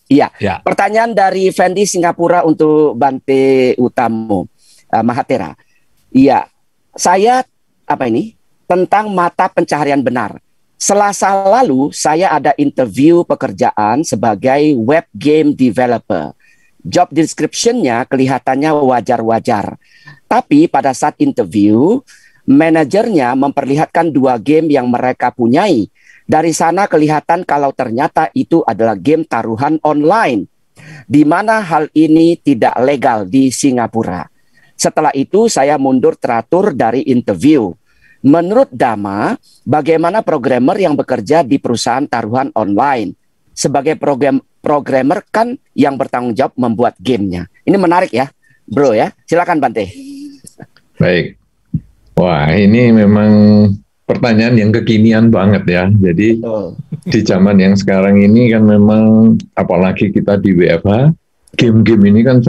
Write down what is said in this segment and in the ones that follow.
Iya. Ya. Pertanyaan dari Fendi Singapura untuk Bante Utamo Mahatera. Iya. Saya tentang mata pencaharian benar. Selasa lalu saya ada interview pekerjaan sebagai web game developer. Job description-nya kelihatannya wajar-wajar. Tapi pada saat interview, manajernya memperlihatkan 2 game yang mereka punyai. Dari sana kelihatan kalau ternyata itu adalah game taruhan online, di mana hal ini tidak legal di Singapura. Setelah itu saya mundur teratur dari interview. Menurut Dama, bagaimana programmer yang bekerja di perusahaan taruhan online? Sebagai programmer kan yang bertanggung jawab membuat gamenya. Ini menarik ya, bro ya. Silakan Bante. Baik. Wah, ini memang pertanyaan yang kekinian banget ya. Jadi di zaman yang sekarang ini kan memang, apalagi kita di WFH, game-game ini kan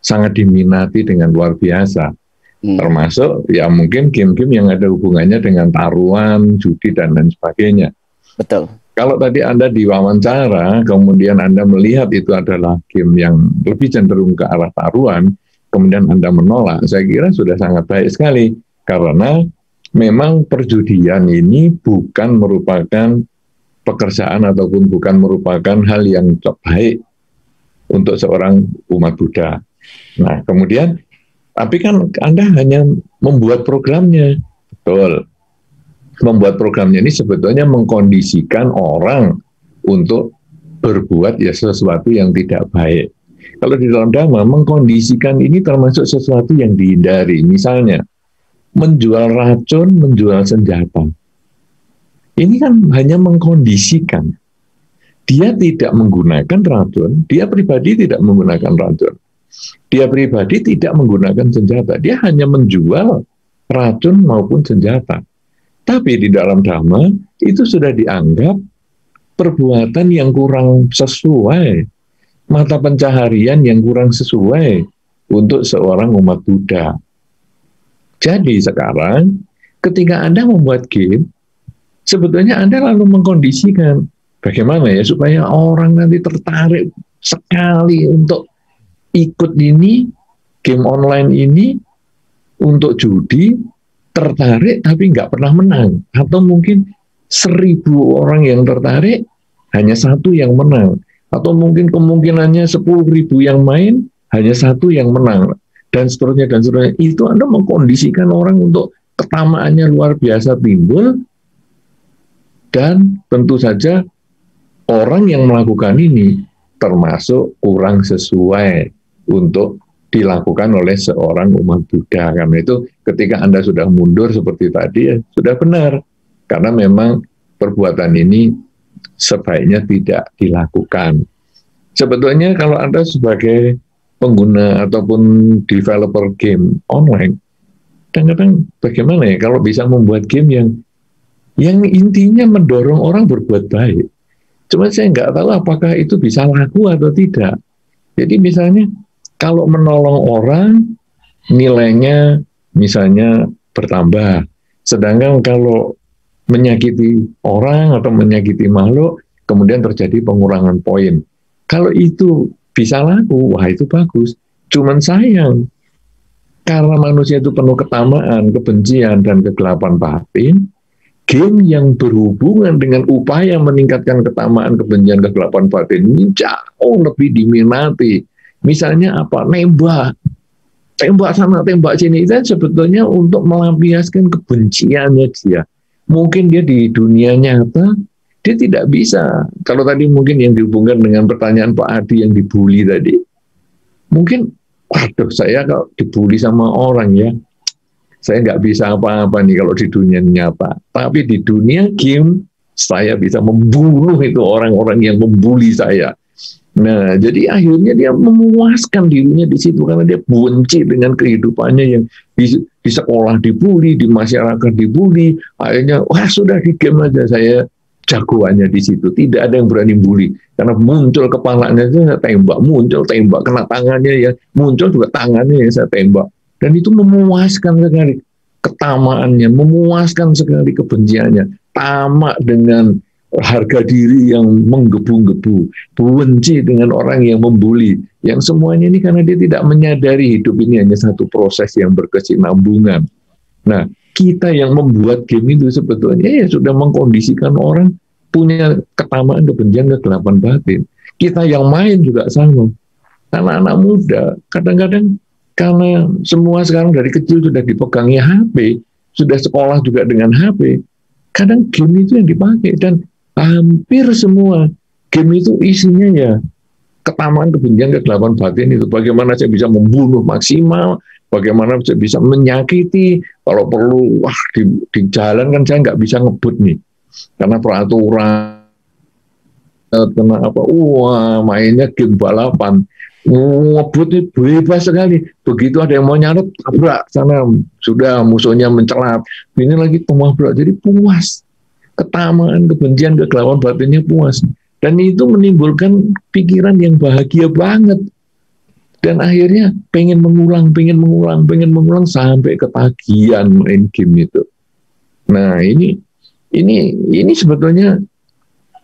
sangat diminati dengan luar biasa. Termasuk ya mungkin game-game yang ada hubungannya dengan taruhan, judi dan lain sebagainya. Betul. Kalau tadi Anda diwawancara, kemudian Anda melihat itu adalah game yang lebih cenderung ke arah taruhan, kemudian Anda menolak, saya kira sudah sangat baik sekali. Karena memang perjudian ini bukan merupakan pekerjaan ataupun bukan merupakan hal yang baik untuk seorang umat Buddha. Nah, kemudian tapi kan Anda hanya membuat programnya. Betul. Membuat programnya ini sebetulnya mengkondisikan orang untuk berbuat ya sesuatu yang tidak baik. Kalau di dalam Dhamma, mengkondisikan ini termasuk sesuatu yang dihindari. Misalnya, menjual racun, menjual senjata. Ini kan hanya mengkondisikan. Dia tidak menggunakan racun, dia pribadi tidak menggunakan racun. Dia pribadi tidak menggunakan senjata. Dia hanya menjual racun maupun senjata. Tapi di dalam Dhamma, itu sudah dianggap perbuatan yang kurang sesuai. Mata pencaharian yang kurang sesuai untuk seorang umat Buddha. Jadi sekarang, ketika Anda membuat game, sebetulnya Anda lalu mengkondisikan bagaimana ya supaya orang nanti tertarik sekali untuk ikut ini, game online ini, untuk judi, tertarik tapi nggak pernah menang. Atau mungkin 1.000 orang yang tertarik, hanya 1 yang menang. Atau mungkin kemungkinannya 10.000 yang main, hanya 1 yang menang. Dan seterusnya, dan seterusnya. Itu Anda mengkondisikan orang untuk ketamaannya luar biasa timbul, dan tentu saja orang yang melakukan ini termasuk kurang sesuai untuk dilakukan oleh seorang umat Buddha. Karena itu ketika Anda sudah mundur seperti tadi, ya sudah benar. Karena memang perbuatan ini sebaiknya tidak dilakukan. Sebetulnya kalau Anda sebagai pengguna ataupun developer game online, kadang-kadang bagaimana ya kalau bisa membuat game yang intinya mendorong orang berbuat baik. Cuma saya nggak tahu apakah itu bisa laku atau tidak. Jadi misalnya kalau menolong orang, nilainya misalnya bertambah. Sedangkan kalau menyakiti orang atau menyakiti makhluk, kemudian terjadi pengurangan poin. Kalau itu bisa laku, wah itu bagus. Cuman sayang, karena manusia itu penuh ketamaan, kebencian, dan kegelapan batin, game yang berhubungan dengan upaya meningkatkan ketamaan, kebencian, kegelapan batin ini jauh lebih diminati. Misalnya apa? Tembak sana, tembak sini. Itu sebetulnya untuk melampiaskan kebenciannya dia. Mungkin dia di dunia nyata, dia tidak bisa. Kalau tadi mungkin yang dihubungkan dengan pertanyaan Pak Adi yang dibully tadi, mungkin, waduh saya kalau dibully sama orang ya, saya nggak bisa apa-apa nih kalau di dunia nyata. Tapi di dunia game, saya bisa membunuh itu orang-orang yang membuli saya. Nah, jadi akhirnya dia memuaskan dirinya di situ karena dia benci dengan kehidupannya yang di sekolah dibully, di masyarakat dibully. Akhirnya, wah sudah di game aja saya jagoannya di situ. Tidak ada yang berani bully karena muncul kepalanya saya tembak, muncul tembak kena tangannya ya, muncul juga tangannya yang saya tembak. Dan itu memuaskan sekali ketamaannya, memuaskan sekali kebenciannya, tamak dengan harga diri yang menggebu-gebu, benci dengan orang yang membuli, yang semuanya ini karena dia tidak menyadari hidup ini hanya satu proses yang berkesinambungan. Nah, kita yang membuat game itu sebetulnya ya sudah mengkondisikan orang punya ketamaan, kebencian, kegelapan batin. Kita yang main juga sama. Anak-anak muda, kadang-kadang karena semua sekarang dari kecil sudah dipegangi HP, sudah sekolah juga dengan HP, kadang game itu yang dipakai, dan hampir semua game itu isinya ya ketamaan, kebencian, kegelapan batin itu. Bagaimana saya bisa membunuh maksimal, bagaimana saya bisa menyakiti, kalau perlu di jalan kan saya nggak bisa ngebut nih karena peraturan, kena apa, mainnya game balapan, ngebut itu bebas sekali. Begitu ada yang mau nyalip, tabrak sana, sudah musuhnya mencelat, ini lagi tabrak, jadi puas. Ketamaan, kebencian, kegelapan batinnya puas. Dan itu menimbulkan pikiran yang bahagia banget. Dan akhirnya pengen mengulang sampai ketagihan main game itu. Nah, ini sebetulnya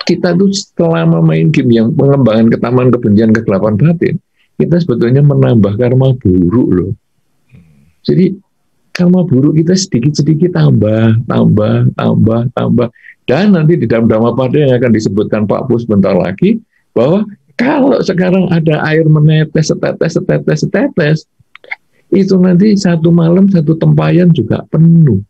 kita tuh selama main game yang pengembangan ketamaan, kebencian, kegelapan batin, kita sebetulnya menambah karma buruk loh. Jadi karma buruk kita sedikit-sedikit tambah. Dan nanti di dalam Dhammapada yang akan disebutkan Pak Pus sebentar lagi, bahwa kalau sekarang ada air menetes, setetes, itu nanti satu malam, satu tempayan juga penuh.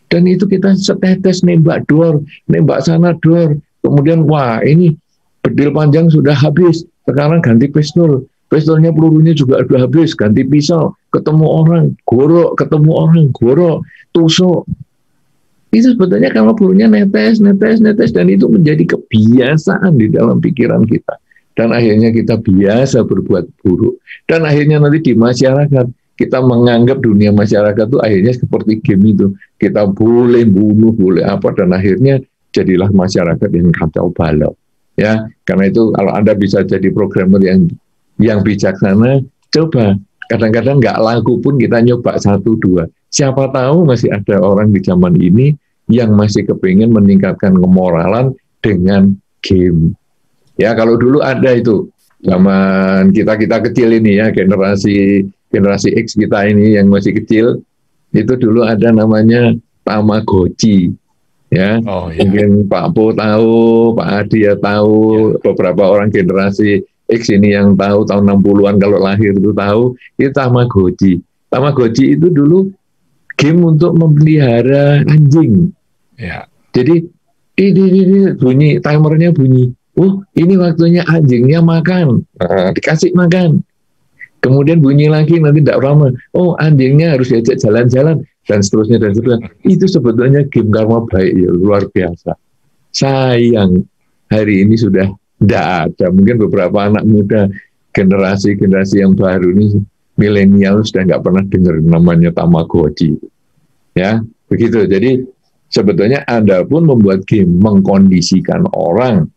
Dan itu kita setetes, nembak dor, nembak sana dor. Kemudian, wah ini bedil panjang sudah habis, sekarang ganti pistol. Pistolnya pelurunya juga sudah habis, ganti pisau, ketemu orang, gorok, tusuk. Itu sebetulnya kalau pelurunya netes, dan itu menjadi kebiasaan di dalam pikiran kita. Dan akhirnya kita biasa berbuat buruk. Dan akhirnya nanti di masyarakat, kita menganggap dunia masyarakat itu akhirnya seperti game itu. Kita boleh bunuh, boleh apa, dan akhirnya jadilah masyarakat yang kacau balau. Ya, karena itu kalau Anda bisa jadi programmer yang bijaksana, coba. Kadang-kadang nggak laku pun kita nyoba 1-2. Siapa tahu masih ada orang di zaman ini yang masih kepingin meningkatkan kemoralan dengan game. Ya, kalau dulu ada itu, zaman kita kecil ini ya, generasi X kita ini yang masih kecil, itu dulu ada namanya Tamagotchi. Ya, mungkin Pak Po tahu, Pak Adi ya tahu, beberapa orang generasi X ini yang tahu tahun 60-an kalau lahir itu tahu, itu Tamagotchi. Tamagotchi itu dulu game untuk memelihara anjing. Ya. Jadi ini bunyi, timernya bunyi. Ini waktunya anjingnya makan. Dikasih makan. Kemudian bunyi lagi nanti tidak lama. Anjingnya harus diajak jalan-jalan dan seterusnya. Itu sebetulnya game karma baik ya, luar biasa. Sayang hari ini sudah tidak ada. Mungkin beberapa anak muda generasi yang baru ini milenial sudah nggak pernah dengar namanya Tamagotchi. Ya, begitu. Jadi sebetulnya Anda pun membuat game mengkondisikan orang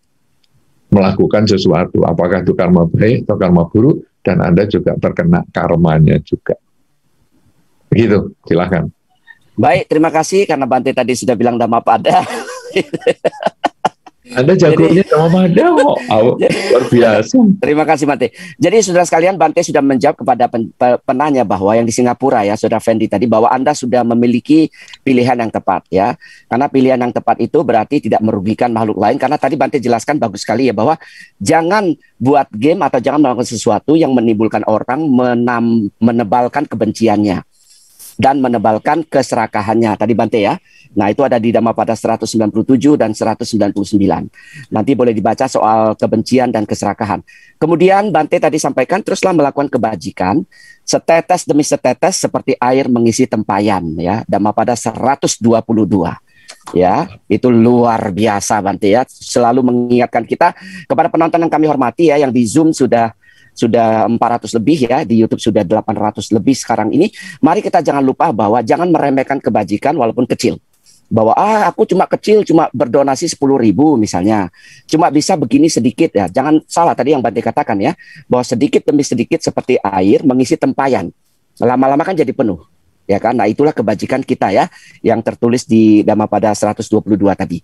melakukan sesuatu, apakah itu karma baik atau karma buruk, dan Anda juga terkena karmanya juga. Begitu, silakan. Baik, terima kasih karena Bante tadi sudah bilang Dhammapada. Anda jagonya Dhammapada kok, luar biasa. Terima kasih Bante. Jadi saudara sekalian, Bante sudah menjawab kepada penanya bahwa yang di Singapura ya, saudara Fendi tadi, bahwa Anda sudah memiliki pilihan yang tepat ya. Karena pilihan yang tepat itu berarti tidak merugikan makhluk lain. Karena tadi Bante jelaskan bagus sekali ya, bahwa jangan buat game atau jangan melakukan sesuatu yang menimbulkan orang menebalkan kebenciannya dan menebalkan keserakahannya. Tadi Bante ya. Nah, itu ada di Dhammapada 197 dan 199. Nanti boleh dibaca soal kebencian dan keserakahan. Kemudian Bante tadi sampaikan, teruslah melakukan kebajikan setetes demi setetes seperti air mengisi tempayan ya. Dhammapada 122. Ya, itu luar biasa Bante ya. Selalu mengingatkan kita, kepada penonton yang kami hormati ya, yang di Zoom sudah 400 lebih ya, di YouTube sudah 800 lebih sekarang ini. Mari kita jangan lupa bahwa jangan meremehkan kebajikan walaupun kecil. Bahwa aku cuma kecil, cuma berdonasi 10.000 misalnya, cuma bisa begini sedikit ya. Jangan salah tadi yang Bante katakan ya, bahwa sedikit demi sedikit seperti air mengisi tempayan. Lama-lama kan jadi penuh. Ya kan? Nah, itulah kebajikan kita ya, yang tertulis di Dhammapada 122 tadi.